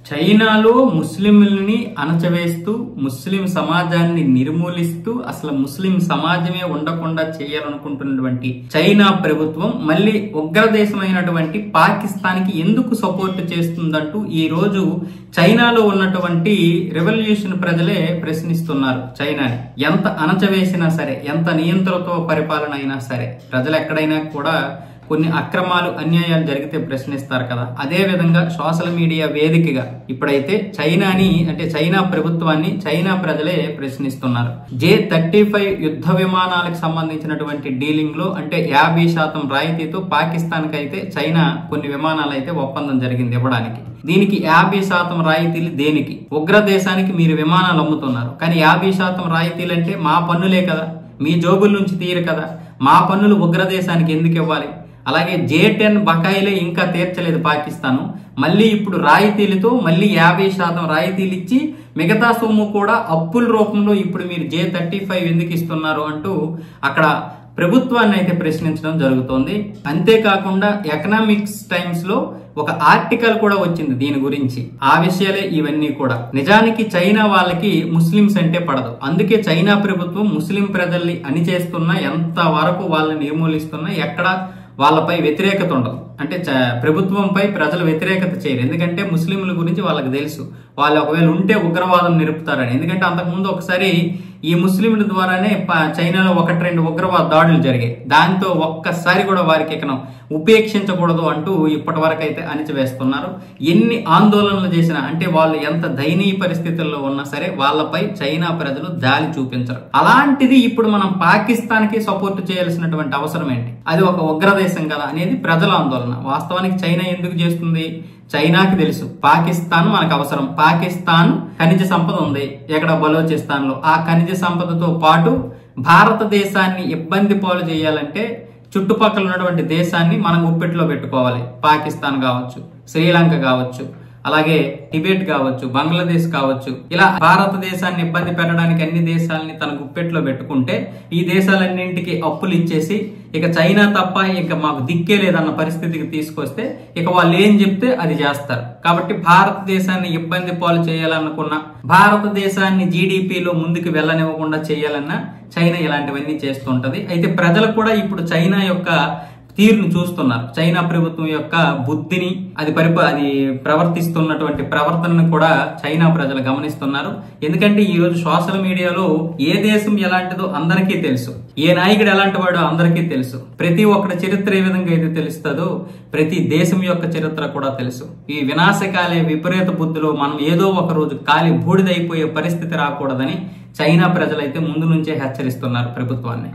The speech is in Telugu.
చైనాలో ముస్లింలని అణచవేస్తూ ముస్లిం సమాజాన్ని నిర్మూలిస్తూ అసలు ముస్లిం సమాజమే ఉండకుండా చేయాలనుకుంటున్నటువంటి చైనా ప్రభుత్వం మళ్ళీ ఉగ్రదేశమైనటువంటి పాకిస్తాన్ కి ఎందుకు సపోర్ట్ చేస్తుందంటూ ఈ రోజు చైనాలో ఉన్నటువంటి రెవల్యూషన్ ప్రజలే ప్రశ్నిస్తున్నారు. చైనాని ఎంత అణచవేసినా సరే, ఎంత నియంత్రణతో పరిపాలన అయినా సరే, ప్రజలు ఎక్కడైనా కూడా కొన్ని అక్రమాలు అన్యాయాలు జరిగితే ప్రశ్నిస్తారు కదా. అదే విధంగా సోషల్ మీడియా వేదికగా ఇప్పుడైతే చైనాని అంటే చైనా ప్రభుత్వాన్ని చైనా ప్రజలే ప్రశ్నిస్తున్నారు. J-35 యుద్ధ విమానాలకు సంబంధించినటువంటి డీలింగ్ లో అంటే 50% రాయితీతో పాకిస్తాన్ కి అయితే చైనా కొన్ని విమానాలు అయితే ఒప్పందం జరిగింది ఇవ్వడానికి. దీనికి 50% రాయితీలు దేనికి? ఉగ్ర దేశానికి మీరు విమానాలు అమ్ముతున్నారు, కానీ 50% రాయితీలు అంటే మా పన్నులే కదా, మీ జోబుల నుంచి తీయరు కదా, మా పన్నులు ఉగ్రదేశానికి ఎందుకు ఇవ్వాలి? అలాగే J-10 బకాయిలే ఇంకా తీర్చలేదు పాకిస్తాను, మళ్ళీ ఇప్పుడు రాయితీలతో మళ్ళీ 50% రాయితీలు ఇచ్చి మిగతా సొమ్ము కూడా అప్పుల రూపంలో ఇప్పుడు మీరు J-35 ఎందుకు ఇస్తున్నారు అంటూ అక్కడ ప్రభుత్వాన్ని అయితే ప్రశ్నించడం జరుగుతోంది. అంతేకాకుండా ఎకనామిక్స్ టైమ్స్ లో ఒక ఆర్టికల్ కూడా వచ్చింది దీని గురించి. ఆ విషయాలే ఇవన్నీ కూడా. నిజానికి చైనా వాళ్ళకి ముస్లింస్ అంటే పడదు, అందుకే చైనా ప్రభుత్వం ముస్లిం ప్రజల్ని అణిచేస్తున్నా, ఎంత వరకు వాళ్ళని నిర్మూలిస్తున్నా ఎక్కడ వాళ్ళపై వ్యతిరేకత ఉండదు. అంటే ప్రభుత్వంపై ప్రజలు వ్యతిరేకత చేయరు, ఎందుకంటే ముస్లింల గురించి వాళ్ళకి తెలుసు, వాళ్ళు ఒకవేళ ఉంటే ఉగ్రవాదం నిలుపుతారని. ఎందుకంటే అంతకుముందు ఒకసారి ఈ ముస్లింల ద్వారానే చైనాలో 1-2 ఉగ్రవాద దాడులు జరిగాయి. దాంతో ఒక్కసారి కూడా వారికి ఇక ఉపేక్షించకూడదు అంటూ ఇప్పటి వరకు అయితే అణిచివేస్తున్నారు. ఎన్ని ఆందోళనలు చేసినా, అంటే వాళ్ళు ఎంత దయనీయ పరిస్థితుల్లో ఉన్నా సరే వాళ్ళపై చైనా ప్రజలు దాడి చూపించరు. అలాంటిది ఇప్పుడు మనం పాకిస్తాన్ కి సపోర్ట్ చేయాల్సినటువంటి అవసరం ఏంటి? అది ఒక ఉగ్రదేశం కదా అనేది ప్రజల ఆందోళన. వాస్తవానికి చైనా ఎందుకు చేస్తుంది? చైనాకి తెలుసు పాకిస్తాన్ మనకు అవసరం. పాకిస్తాన్ ఖనిజ సంపద ఉంది ఎక్కడ బలోచిస్తాన్ లో. ఆ ఖనిజ సంపదతో పాటు భారతదేశాన్ని ఇబ్బంది పాలు చేయాలంటే చుట్టుపక్కల ఉన్నటువంటి దేశాన్ని మనం గుప్పెట్లో పెట్టుకోవాలి. పాకిస్తాన్ కావచ్చు, శ్రీలంక కావచ్చు, అలాగే టిబెట్ కావచ్చు, బంగ్లాదేశ్ కావచ్చు, ఇలా భారతదేశాన్ని ఇబ్బంది పెట్టడానికి అన్ని దేశాలని తన గుప్పెట్లో పెట్టుకుంటే ఈ దేశాలన్నింటికి అప్పులు ఇచ్చేసి ఇక చైనా తప్ప ఇక మాకు దిక్కే లేదన్న పరిస్థితికి తీసుకొస్తే ఇక వాళ్ళు ఏం చెప్తే అది చేస్తారు. కాబట్టి భారతదేశాన్ని ఇబ్బంది పాలు చేయాలనుకున్న, భారతదేశాన్ని జీడిపిలో ముందుకు వెళ్ళనివ్వకుండా చేయాలన్నా చైనా ఇలాంటివన్నీ చేస్తుంటది. అయితే ప్రజలు కూడా ఇప్పుడు చైనా యొక్క తీరును చూస్తున్నారు. చైనా ప్రభుత్వం యొక్క బుద్ధిని, అది ప్రవర్తిస్తున్నటువంటి ప్రవర్తనను కూడా చైనా ప్రజలు గమనిస్తున్నారు. ఎందుకంటే ఈ రోజు సోషల్ మీడియాలో ఏ దేశం ఎలాంటిదో అందరికీ తెలుసు, ఏ నాయకుడు ఎలాంటి వాడో అందరికీ తెలుసు. ప్రతి ఒక్కరి చరిత్ర ఏ విధంగా అయితే తెలుస్తుందో ప్రతి దేశం యొక్క చరిత్ర కూడా తెలుసు. ఈ వినాశకాలే విపరీత బుద్ధిలో మనం ఏదో ఒక రోజు కాలి బూడిదైపోయే పరిస్థితి రాకూడదని చైనా ప్రజలైతే ముందు నుంచే హెచ్చరిస్తున్నారు ప్రభుత్వాన్ని.